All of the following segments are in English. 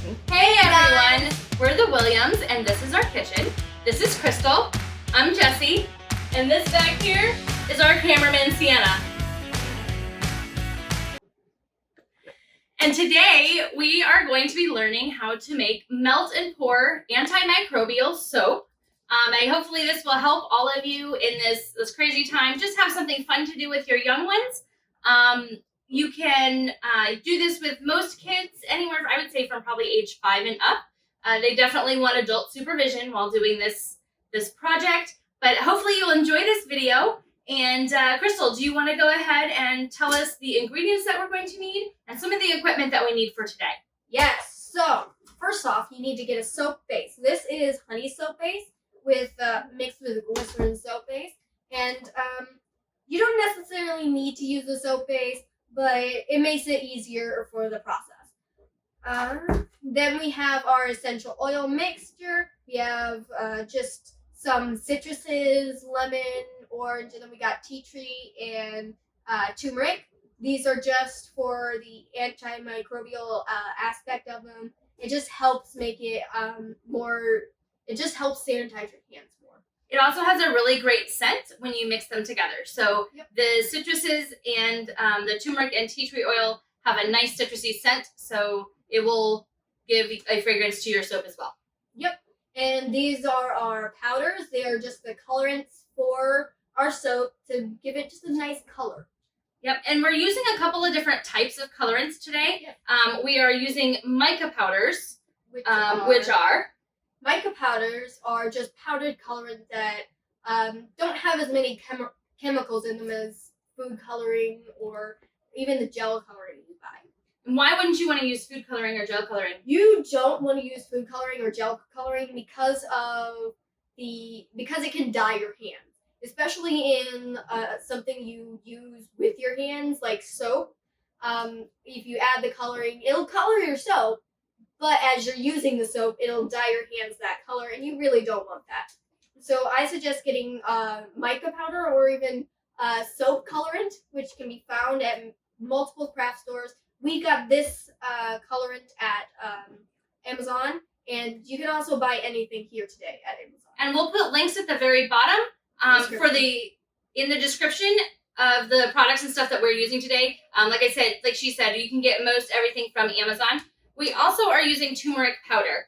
Hey everyone, we're the Williams and this is our kitchen. This is Crystal, I'm Jessie, and this back here is our cameraman Sienna. And today we are going to be learning how to make melt and pour antimicrobial soap. Hopefully this will help all of you in this crazy time. Just have something fun to do with your young ones. You can do this with most kids, anywhere, I would say from probably age 5 and up. They definitely want adult supervision while doing this project, but hopefully you'll enjoy this video. And Crystal, do you want to go ahead and tell us the ingredients that we're going to need and some of the equipment that we need for today? Yes, so first off, you need to get a soap base. This is honey soap base with mixed with glycerin soap base. And you don't necessarily need to use the soap base, but it makes it easier for the process. Then we have our essential oil mixture. We have just some citruses, lemon, orange, and then we got tea tree and turmeric. These are just for the antimicrobial aspect of them. It just helps make it it just helps sanitize your hands more. It also has a really great scent when you mix them together. So Yep. The citruses and the turmeric and tea tree oil have a nice citrusy scent, so it will give a fragrance to your soap as well. Yep. And these are our powders. They are just the colorants for our soap to give it just a nice color. Yep, and we're using a couple of different types of colorants today. Yep. We are using mica powders, Which are mica powders are just powdered colorants that don't have as many chemicals in them as food coloring or even the gel coloring you buy. Why wouldn't you want to use food coloring or gel coloring? You don't want to use food coloring or gel coloring because it can dye your hands, especially in something you use with your hands like soap. If you add the coloring, it'll color your soap, but as you're using the soap, it'll dye your hands that color, and you really don't want that. So I suggest getting mica powder or even soap colorant, which can be found at multiple craft stores. We got this colorant at Amazon, and you can also buy anything here today at Amazon. And we'll put links at the very bottom in the description of the products and stuff that we're using today. Like she said, you can get most everything from Amazon. We also are using turmeric powder.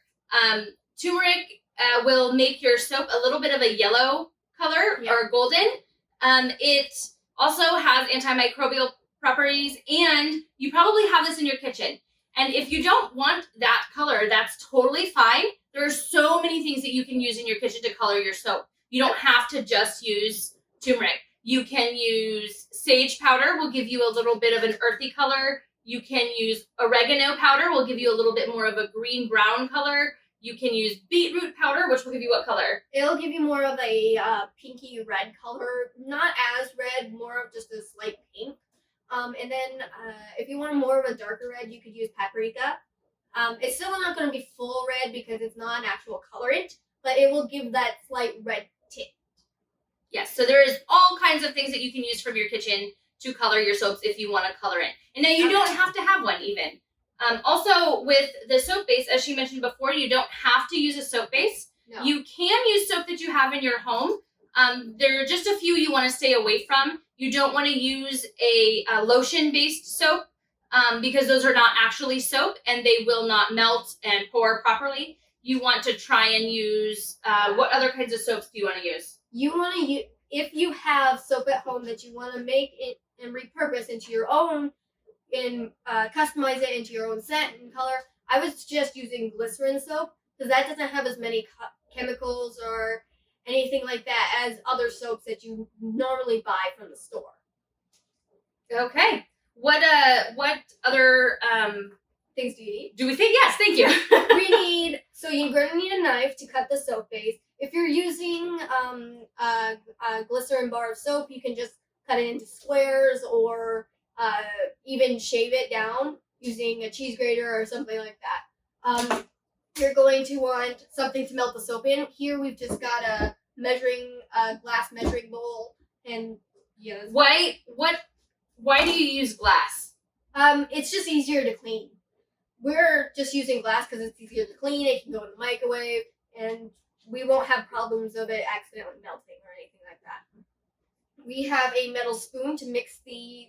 Turmeric will make your soap a little bit of a yellow color or golden. It also has antimicrobial properties, and you probably have this in your kitchen. And if you don't want that color, that's totally fine. There are so many things that you can use in your kitchen to color your soap. You don't have to just use turmeric. You can use sage powder, will give you a little bit of an earthy color. You can use oregano powder, will give you a little bit more of a green-brown color. You can use beetroot powder, which will give you what color? It'll give you more of a pinky red color. Not as red, more of just a slight pink. And then if you want more of a darker red, you could use paprika. It's still not going to be full red because it's not an actual colorant, but it will give that slight red tint. Yes, so there is all kinds of things that you can use from your kitchen to color your soaps if you want to color it. And now you don't have to have one even. Also, with the soap base, as she mentioned before, you don't have to use a soap base. No. You can use soap that you have in your home. There are just a few you want to stay away from. You don't want to use a lotion-based soap because those are not actually soap and they will not melt and pour properly. You want to try and use, what other kinds of soaps do you want to use? You want to use, if you have soap at home that you want to make it and repurpose into your own and customize it into your own scent and color, I would suggest using glycerin soap because that doesn't have as many chemicals or anything like that as other soaps that you normally buy from the store. Okay. What other Things do you need? do we think? Yes, thank you. You're going to need a knife to cut the soap base. If you're using a glycerin bar of soap, you can just cut it into squares or even shave it down using a cheese grater or something like that. You're going to want something to melt the soap in. Here we've just got a glass measuring bowl, and Why do you use glass? It's just easier to clean. we're just using glass because it's easier to clean. It can go in the microwave, and we won't have problems of it accidentally melting or anything like that. We have a metal spoon to mix the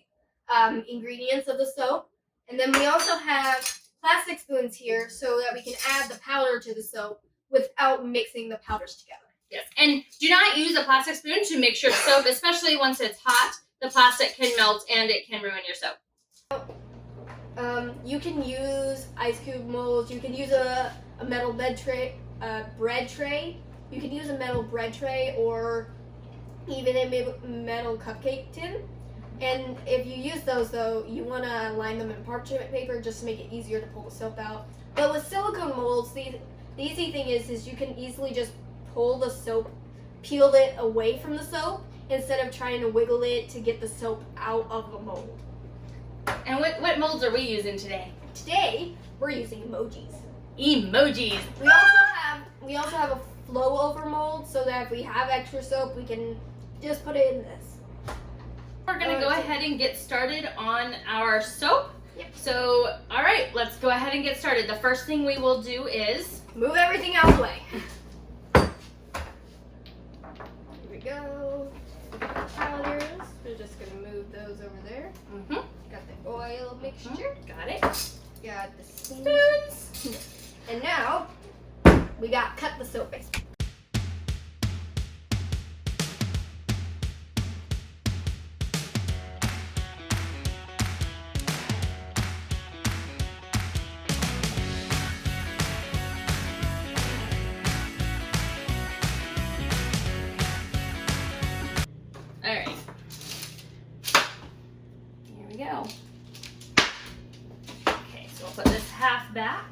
ingredients of the soap. And then we also have plastic spoons here so that we can add the powder to the soap without mixing the powders together. Yes, and do not use a plastic spoon to mix your soap, especially once it's hot. The plastic can melt and it can ruin your soap. You can use ice cube molds. You can use a metal bread tray. You can use a metal bread tray or even a metal cupcake tin. And if you use those, though, you want to line them in parchment paper just to make it easier to pull the soap out. But with silicone molds, the easy thing is you can easily just pull the soap, peel it away from the soap instead of trying to wiggle it to get the soap out of the mold. And what molds are we using today? Today, we're using emojis. Emojis. We also have a flow over mold so that if we have extra soap, we can just put it in this. We're going to go ahead and get started on our soap. Yep. So, all right, let's go ahead and get started. The first thing we will do is move everything out of the way. Here we go. Powders. We're just going to move those over there. Mm-hmm. Got the oil mixture. Got it. Got the spoons. And now, we got cut the soap base. All right. Here we go. Okay, so we'll put this half back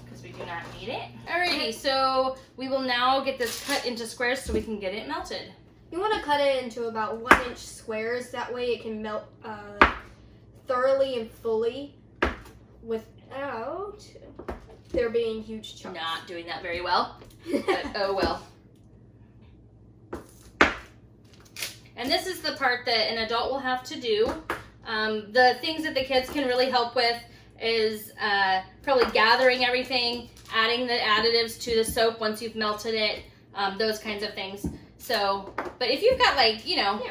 because we do not need it. Alrighty, so we will now get this cut into squares so we can get it melted. You want to cut it into about 1-inch squares. That way it can melt thoroughly and fully without there being huge chunks. Not doing that very well, but oh well. And this is the part that an adult will have to do. The things that the kids can really help with is probably gathering everything, adding the additives to the soap once you've melted it, those kinds of things. So, but if you've got like, you know,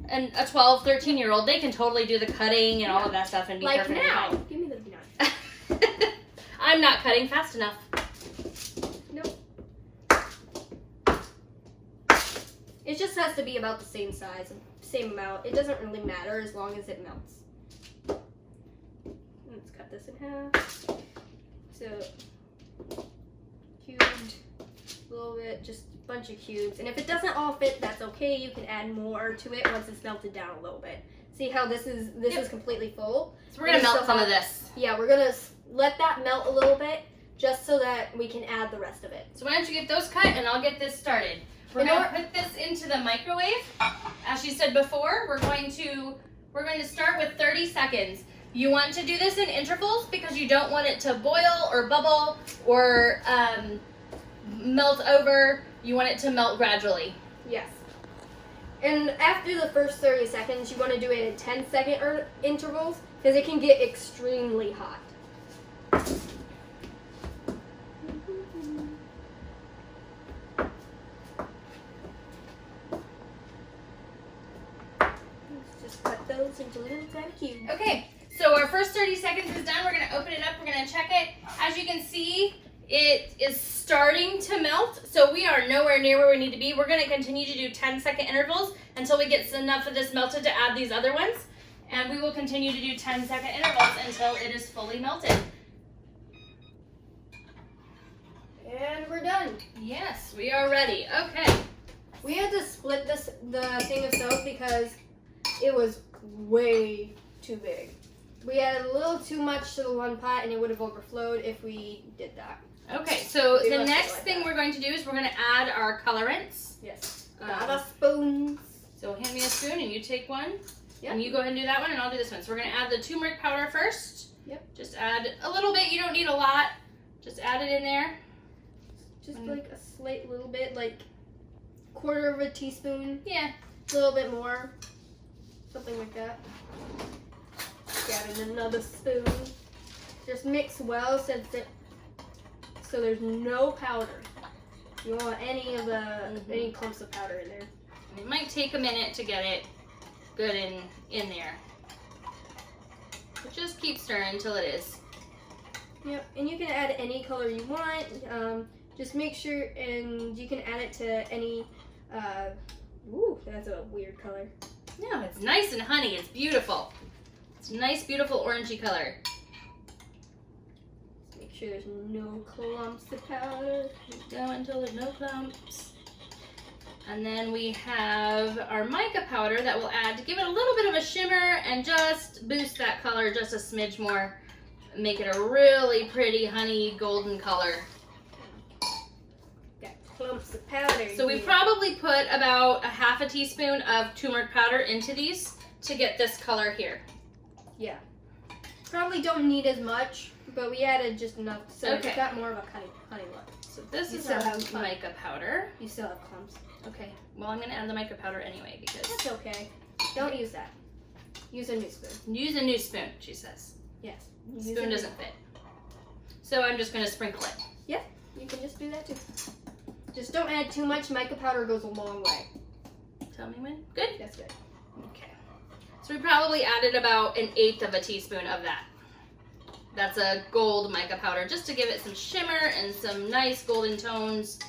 a 12, 13-year-old, they can totally do the cutting and all of that stuff and be like perfectly now. fine. Give me the knife. I'm not cutting fast enough. Nope. It just has to be about the same size, same amount. It doesn't really matter as long as it melts. Let's cut this in half. So, cubed, a little bit, just a bunch of cubes. And if it doesn't all fit, that's okay. You can add more to it once it's melted down a little bit. See how this is completely full? So we're gonna melt some of this. Yeah, we're gonna let that melt a little bit just so that we can add the rest of it. So why don't you get those cut and I'll get this started. We're going to put this into the microwave. As she said before, we're going to start with 30 seconds. You want to do this in intervals because you don't want it to boil or bubble or melt over. You want it to melt gradually. Yes. And after the first 30 seconds, you want to do it in 10-second intervals because it can get extremely hot. Those into little tiny cubes. Okay, so our first 30 seconds is done. We're going to open it up. We're going to check it. As you can see, it is starting to melt. So we are nowhere near where we need to be. We're going to continue to do 10-second intervals until we get enough of this melted to add these other ones. And we will continue to do 10-second intervals until it is fully melted. And we're done. Yes, we are ready. Okay. We had to split the thing of soap because it was way too big. We added a little too much to the one pot and it would have overflowed if we did that. Okay, so the next thing we're going to do is we're going to add our colorants. Yes. Got a spoon. So hand me a spoon and you take one. Yep. And you go ahead and do that one and I'll do this one. So we're going to add the turmeric powder first. Yep. Just add a little bit. You don't need a lot. Just add it in there. Just like a slight little bit, like 1/4 of a teaspoon. Yeah. A little bit more. Something like that. Add in another spoon. Just mix well so there's no powder. You don't want any clumps of powder in there. It might take a minute to get it good in there. But just keep stirring until it is. Yep, and you can add any color you want. Just make sure, and you can add it to any. Ooh, that's a weird color. No, it's nice and honey. It's beautiful. It's a nice, beautiful orangey color. Just make sure there's no clumps of powder. Keep going until there's no clumps. And then we have our mica powder that we'll add to give it a little bit of a shimmer and just boost that color just a smidge more. Make it a really pretty honey golden color. Got clumps of powder. So we probably put about a half a teaspoon of turmeric powder into these to get this color here. Yeah. Probably don't need as much, but we added just enough so Okay. It's got more of a honey look. So this You is still our have mica powder. You still have clumps. Okay, well I'm gonna add the mica powder anyway because That's okay. Don't use that. Use a new spoon. use a new spoon, she says. Yes. Spoon doesn't fit. So I'm just gonna sprinkle it. Yeah, you can just do that too. Just don't add too much. Mica powder goes a long way. Tell me when. Good? That's good. Okay. So we probably added about 1/8 of a teaspoon of that. That's a gold mica powder just to give it some shimmer and some nice golden tones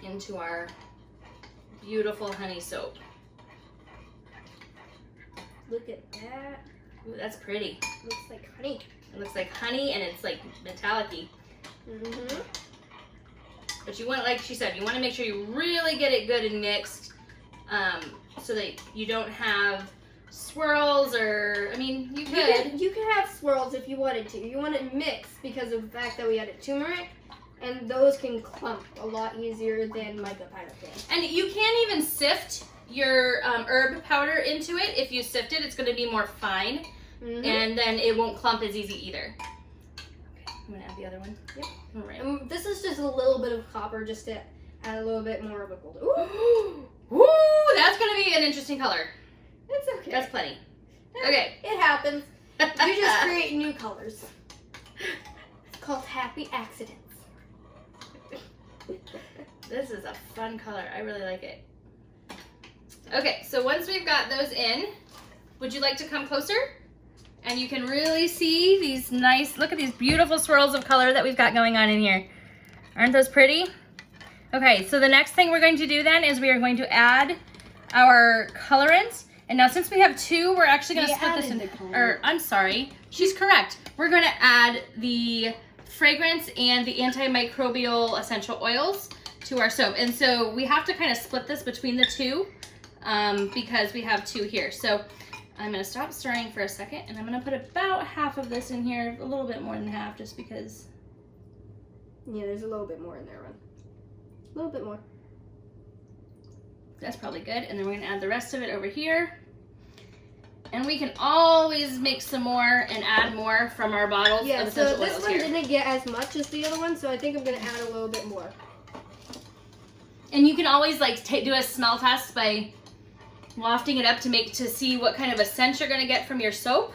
into our beautiful honey soap. Look at that. Ooh, that's pretty. Looks like honey. It looks like honey and it's like metallic-y. Mm-hmm. But you want, like she said, you want to make sure you really get it good and mixed so that you don't have swirls or, I mean, you could. You can have swirls if you wanted to. You want it mixed because of the fact that we added turmeric, and those can clump a lot easier than mica powder can. And you can even sift your herb powder into it. If you sift it, it's going to be more fine, and then it won't clump as easy either. Okay, I'm going to add the other one. Yep. All right. And this is just a little bit of copper just to add a little bit more of a gold. Ooh, Ooh, that's going to be an interesting color. it's okay. That's plenty. Okay. It happens. You just create new colors. It's called happy accidents. This is a fun color. I really like it. Okay, so once we've got those in, would you like to come closer? And you can really see these nice, look at these beautiful swirls of color that we've got going on in here. Aren't those pretty? Okay, so the next thing we're going to do then is we are going to add our colorants. And now since we have two, we're actually going to split this in, or I'm sorry, she's correct. We're going to add the fragrance and the antimicrobial essential oils to our soap. And so we have to kind of split this between the two because we have two here. So I'm going to stop stirring for a second and I'm going to put about half of this in here, a little bit more than half just because. Yeah, there's a little bit more in there, Ron. A little bit more. That's probably good. And then we're going to add the rest of it over here. And we can always mix some more and add more from our bottles of essential so this oils one here. didn't get as much as the other one, so I think I'm going to add a little bit more. And you can always like do a smell test by wafting it up to see what kind of a scent you're going to get from your soap.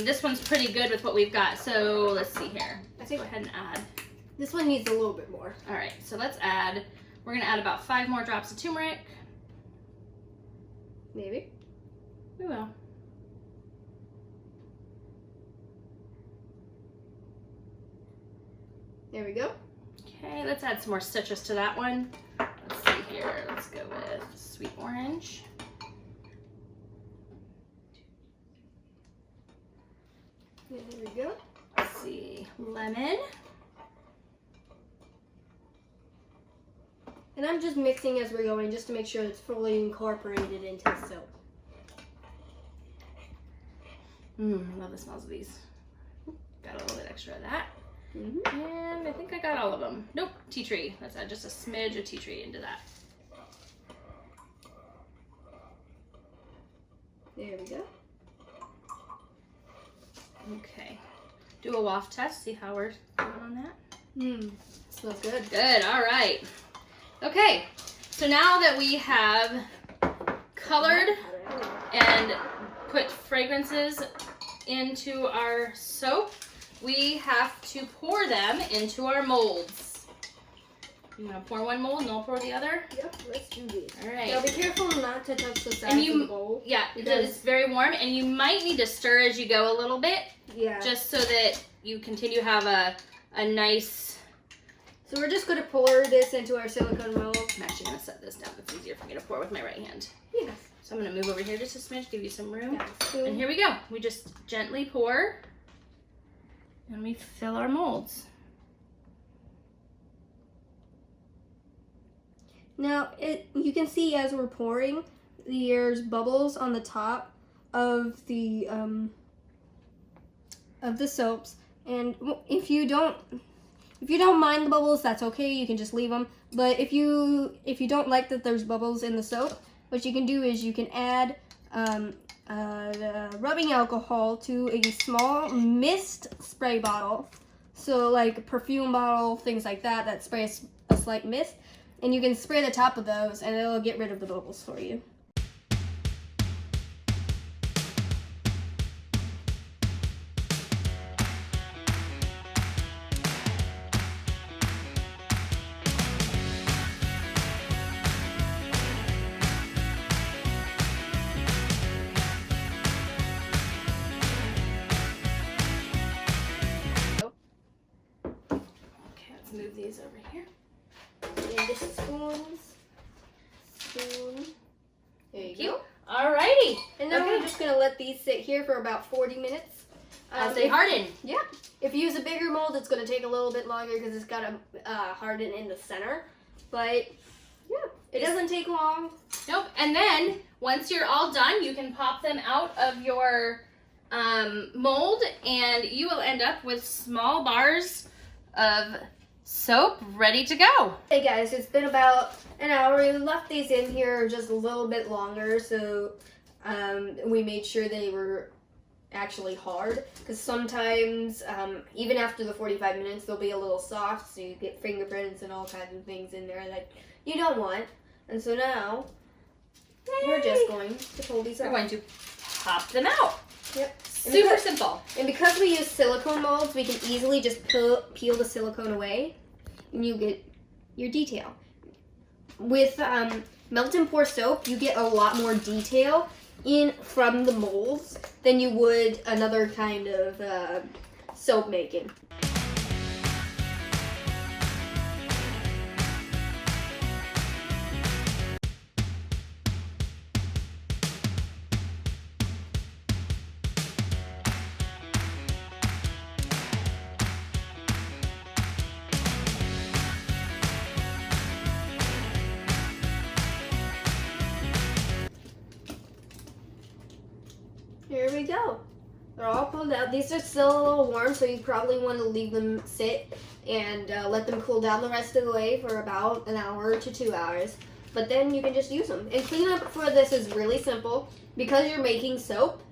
This one's pretty good with what we've got. So let's see here. Let's go ahead and add. This one needs a little bit more. All right, so let's add. We're going to add about 5 more drops of turmeric. Maybe. We will. There we go. Okay, let's add some more citrus to that one. Let's see here. Let's go with sweet orange. There we go. Let's see, lemon. And I'm just mixing as we're going just to make sure it's fully incorporated into the soap. I love the smells of these. Got a little bit extra of that. Mm-hmm. And I think I got all of them. Nope, tea tree. Let's add just a smidge of tea tree into that. There we go. Okay. Do a waft test, see how we're doing on that. Smells good. Good, all right. Okay, so now that we have colored and put fragrances into our soap, we have to pour them into our molds. You want to pour one mold and I'll pour the other? Yep, let's do this. All right. Now be careful not to touch the sides And you- of the bowl. Yeah, Because- it's very warm, and you might need to stir as you go a little bit, Yeah. just so that you continue to have a nice. So we're just going to pour this into our silicone mold. I'm actually going to set this down. It's easier for me to pour with my right hand. Yes. So I'm going to move over here just a smidge, give you some room. Yes. And here we go. We just gently pour, and we fill our molds. Now, you can see as we're pouring, there's bubbles on the top of the soaps, and if you don't mind the bubbles, that's okay. You can just leave them. But if you don't like that there's bubbles in the soap, what you can do is you can add rubbing alcohol to a small mist spray bottle. So like a perfume bottle, things like that, that sprays a slight mist. And you can spray the top of those and it'll get rid of the bubbles for you. Okay, let's move these over here. And this spoons. Spoon. There you go. Alrighty. And now Okay. we're just gonna let these sit here for about 40 minutes. As they harden. Yeah. If you use a bigger mold, it's gonna take a little bit longer because it's gotta harden in the center. But yeah, it doesn't take long. Nope. And then once you're all done, you can pop them out of your mold, and you will end up with small bars of soap ready to go. Hey guys, it's been about an hour. We left these in here just a little bit longer, so we made sure they were actually hard, because sometimes even after the 45 minutes they'll be a little soft, so you get fingerprints and all kinds of things in there that you don't want. And so now we're just going to pull these We're out. going to pop them out. Yep. Super simple. And because we use silicone molds, we can easily just peel the silicone away and you get your detail. With melt and pour soap, you get a lot more detail from the molds than you would another kind of soap making. Here we go. They're all pulled out. These are still a little warm, so you probably want to leave them sit and let them cool down the rest of the way for about an hour to 2 hours. But then you can just use them. And cleanup for this is really simple. Because you're making soap,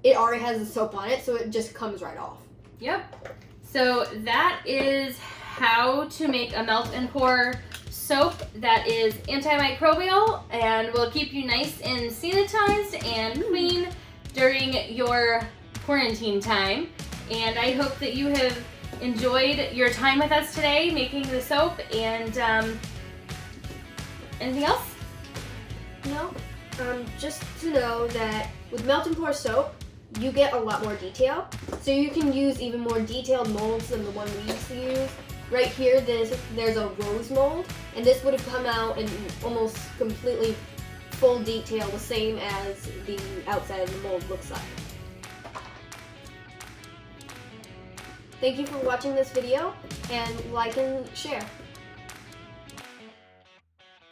it already has the soap on it, so it just comes right off. Yep. So that is how to make a melt and pour soap that is antimicrobial and will keep you nice and sanitized and clean during your quarantine time. And I hope that you have enjoyed your time with us today making the soap. And anything else? No. Just to know that with melt and pour soap, you get a lot more detail. So you can use even more detailed molds than the one we used to use. Right here, there's a rose mold, and this would have come out in almost completely full detail, the same as the outside of the mold looks like. Thank you for watching this video, and like and share.